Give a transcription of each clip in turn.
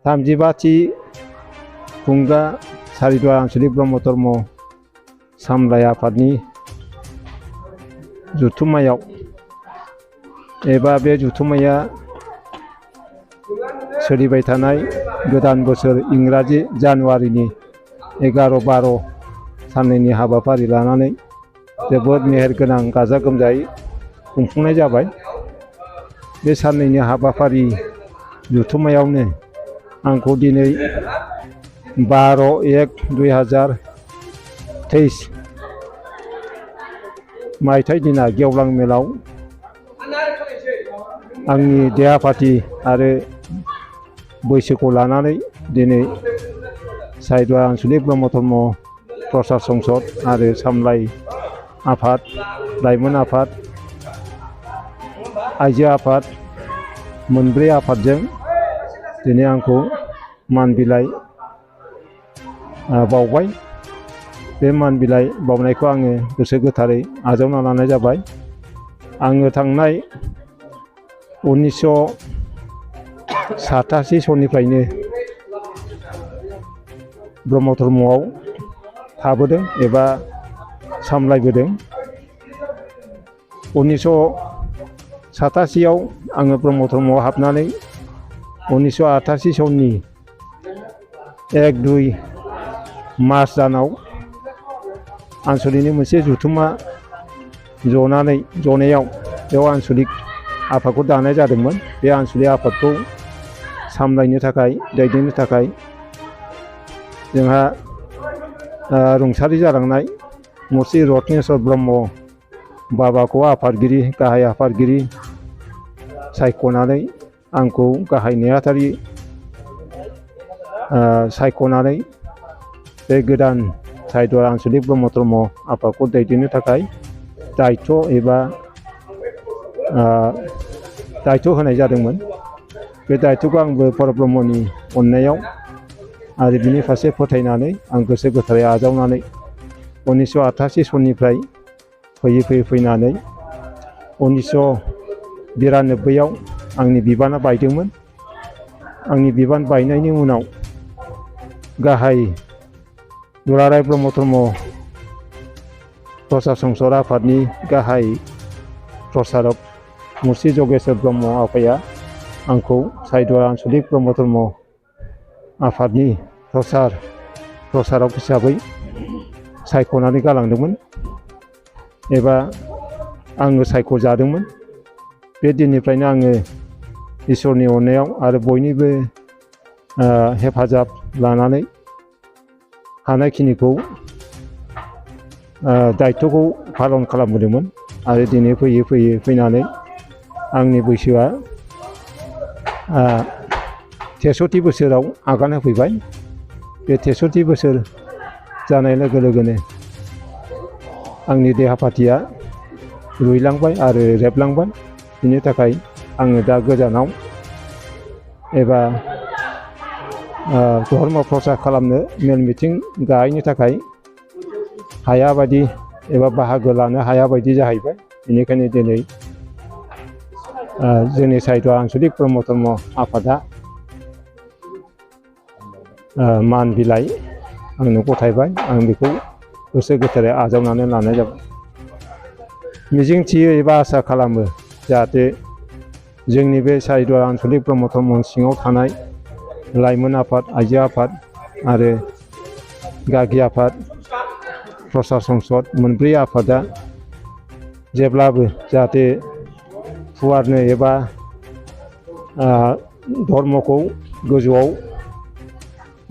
थामजिबाथि खुंगा सारिदुवार आन्चलिक ब्रह्म धर्म सामलाय आफादनि जुथुम्मायाव एबा बे जुथुम्माया सोलिबाय थानाय गोदान बोसोर इंराजि जानुवारिनि 11-12 साननैनि हाबाफारि लानानै जोबोद मेहेरगोनां गाजा गोमजायै खुंफुंनाय जाबाय। बे साननैनि हाबाफारि जुथुम्मायावनो आंखौ दिनै 12/1/2023 मायथाइ दिना गेवलां मेलाव आंनि देहाफाथि आरो बैसोखौ लानानै दिनै सारिदुवार आन्चलिक ब्रह्म धर्म प्रसार संसद आरो सामलाय आफाद, लाइमोन आफाद, आइजो आफाद मोनब्रै आफादजों दिनै आंखौ मान बिलाइ बावबाय। बे मान बिलाइ बावनायखौ आङो गोसो गोथारै आजावना लानाय जाबाय। आङो थांनाय 1987 सननिफ्रायनो ब्रह्म धर्मआव थाबोदों एबा सामलायबोदों। 1987 आव आङो ब्रह्म धर्मआव हाबनानै 1988 सननि 1-2 मार्च दानाव आन्चलिकनि मोनसे जुथुम्मा जनायाव बेयाव आन्चलिक आफादखौ दानाय जादोंमोन। बे आन्चलिक आफादखौ सामलायनो थाखाय, दैदेननो थाखाय जोंहा रुंसारि जालांनाय मुरसि रत्नेस्वर ब्रह्म बाबाखौ आफादगिरि, गाहाय आफादगिरि सायख'नानै आंखौ गाहाय नेहाथारि सायख'नानै बे गोदान सारिदुवार आन्चलिक ब्रह्म धर्म आफादखौ दैदेननो थाखाय दायथ' एबा दायथ' होनाय जादोंमोन। बे दायथ'खौ आंबो परब्रह्मनि अननायाव आरो बिनि फारसे फोथायनानै आं गोसो गोथारै आजावनानै 1988 सननिफ्राय फैनानै 1992 आव आंनि बिबाना बायदोंमोन। आंनि बिबान बायनायनि उनाव गाहाय दुलाराय ब्रह्म धर्म प्रसार संसद आफादनि गाहाय प्रसारक मुरसि जगेश्वर ब्रह्म आफाया आंखौ सारिदुवार आन्चलिक ब्रह्म धर्म आफादनि प्रसारक हिसाबै सायख'नानै गालांदोंमोन एबा आङो सायख'जादोंमोन। बे दिननिफ्रायनो आङो इसोरनि अननायाव आरो बयनिबो हेफाजाब लानानै हानायखिनिखौ दायथ'खौ पालन खालामबोदोंमोन आरो दिनै फैनानै आंनि बैसोआ 63 बोसोराव आगान होफैबाय। बे 63 बोसोर जानाय लोगो लोगोनो आंनि देहाफाथिया रुइलांबाय आरो रेबलांबाय। बिनि थाखाय आङो दा गोजानाव एबा धर्म प्रसार खालामनो मेल मिथिं गाहैनो थाखाय हाया बायदि एबा बाहागो लानो हाया बायदि जाहैबाय। बेनिखायनो दिनै जोंनि सारिदुवार आन्चलिक ब्रह्म धर्म आफादा मान बिलाइ आंनो गथायबाय। आं बेखौ गोसो गोथारै आजावनानै लानाय जाबाय। मिजिंथियो एबा आसा खालामो जाहाथे जोंनि बे सारिदुवार आन्चलिक ब्रह्म धर्म सिङाव थानाय लाइमोन आफाद, आइजो आफाद आरो गागि आफाद, प्रसार संसद मोनब्रै आफादा जेब्लाबो जाहाथे फुवारनो एबा धर्मखौ गोजौआव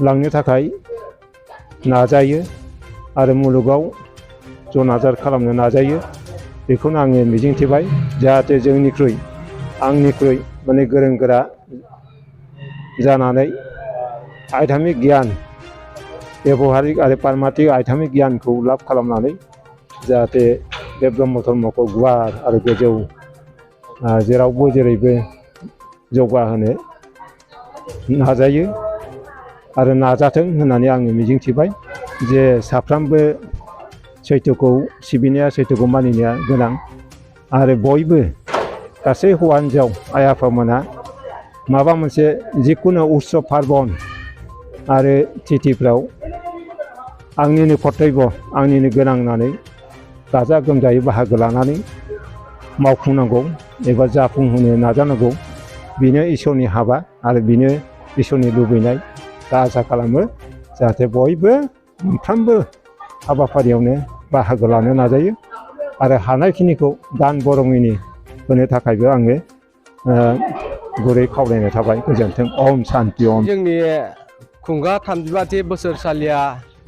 लांनो थाखाय नाजायो आरो मुलुगाव जनाजार खालामनो नाजायो। बेखौनो आङो मिजिंथिबाय जाहाथे आंनिख्रुइ माने गोरों गोरा जानानै आयदामिक गियान, बेबहारिक आरो पारमार्थिक आयदामिक गियानखौ लाब खालामनानै जाहाथे बे ब्रह्म धर्मखौ गुवार आरो गोजौ जेरावबो जेरैबो जौगाहोनो नाजायो आरो नाजाथों होननानै आङो मिजिंथिबाय जे साफ्रोमबो सैथोखौ सिबिनाया, सैथोखौ मानिनाया गोनां आरो बयबो गासै हौवा हिन्जाव आइ आफामोना माबा मोनसे जिखुनु उत्सव पार्बन आरो तिथिफ्राव आंनिनो कर्तब्य आंनिनो गोनां होननानै गाजा गोमजायै बाहागो लानानै मावफुंनांगौ एबा जाफुंहोनो नाजानांगौ। बेनो इसोरनि हाबा आरो बेनो इसोरनि लुबैनाय। दा आसा खालामो जाहाथे बयबो मोनफ्रोमबो हाबाफारियावनो बाहागो लानो नाजायो आरो हानायखिनिखौ दान बरङिनि होनो थाखायबो आङो गुरै खावलायनाय थाबाय। गोजोन्थों। ओम शान्ति ओम। जोंनि खुंगा 35थि बोसोरसालिया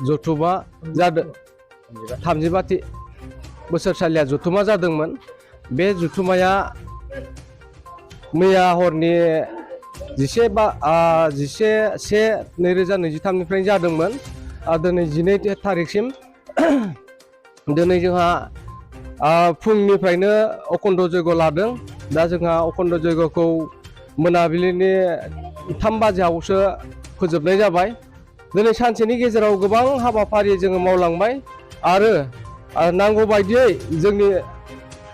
जथुमा जादों। 35थि बोसोरसालिया जथुमा जादोंमोन। बे जथुमाया मैया हरनि 11/1/2023 जादोंमोन। दिनै 12 थारिखसिम दिनै जोंहा फुंनिफ्रायनो अखण्ड जयग' लादों। दा जोंहा अखण्ड जयग'खौ मोनाबिलिनि 3 बाजियावसो फोजोबनाय जाबाय। दिनै सानसेनि गेजेराव गोबां हाबाफारि जोङो मावलांबाय आरो नांगौ बायदियै जोंनि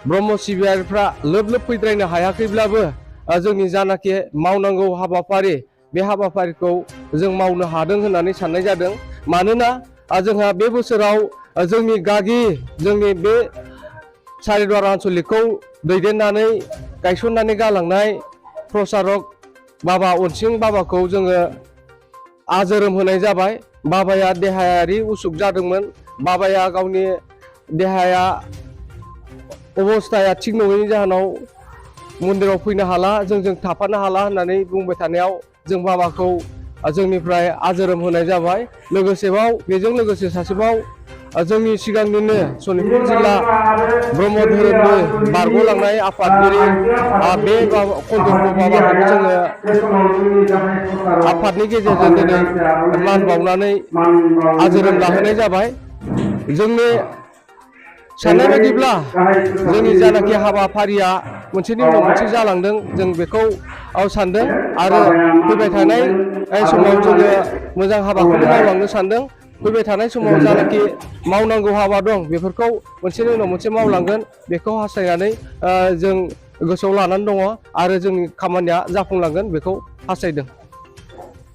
ब्रह्म सिबियारिफ्रा लोब लोब फैद्रायनो हायाखैब्लाबो जोंनि जानाखि मावनांगौ हाबाफारि बे हाबाफारिखौ जों मावनो हादों होननानै साननाय जादों। मानोना जोंहा बे बोसोराव जोंनि गागि जोंनि बे सारिदुवार आन्सलिकखौ दैदेननानै गायसननानै गालांनाय प्रसारक बाबा अनसिं बाबाखौ जोङो आजोरोम होनाय जाबाय। बाबाया देहायारि उसुख जादोंमोन। बाबाया गावनि देहाया अबस्थाया थिग नङैनि जाहोनाव मन्दिराव फैनो हाला, जोंजों थाफानो हाला होननानै बुंबाय थानायाव जों बाबाखौ जोंनिफ्राय आजोरोम होनाय जाबाय। लोगोसेबाव बेजों लोगोसे सासेबाव जोंनि सिगांनिनो सनितपुर जिल्ला ब्रह्म धोरोमनि बारग'लांनाय आफादगिरि बे कन्ट्रल बाबाखौबो जोङो आफादनि गेजेरजों दिनै मान बावनानै आजोरोम लाहोनाय जाबाय। जोंनि साननाय बायदिब्ला जोंनि जानाखि हाबाफारिया मोनसेनि उनाव मोनसे जालांदों, जों बेखौ सानदों आरो फैबाय थानाय समाव जोङो मोजां हाबाखौनो मावलांनो सानदों। फैबाय थानाय समाव जानाखि मावनांगौ हाबा दं बेफोरखौ मोनसेनि उनाव मोनसे मावलांगोन बेखौ हास्थायनानै जों गोसोआव लानानै दङ आरो जोंनि खामानिया जाफुंलांगोन बेखौ हास्थायदों।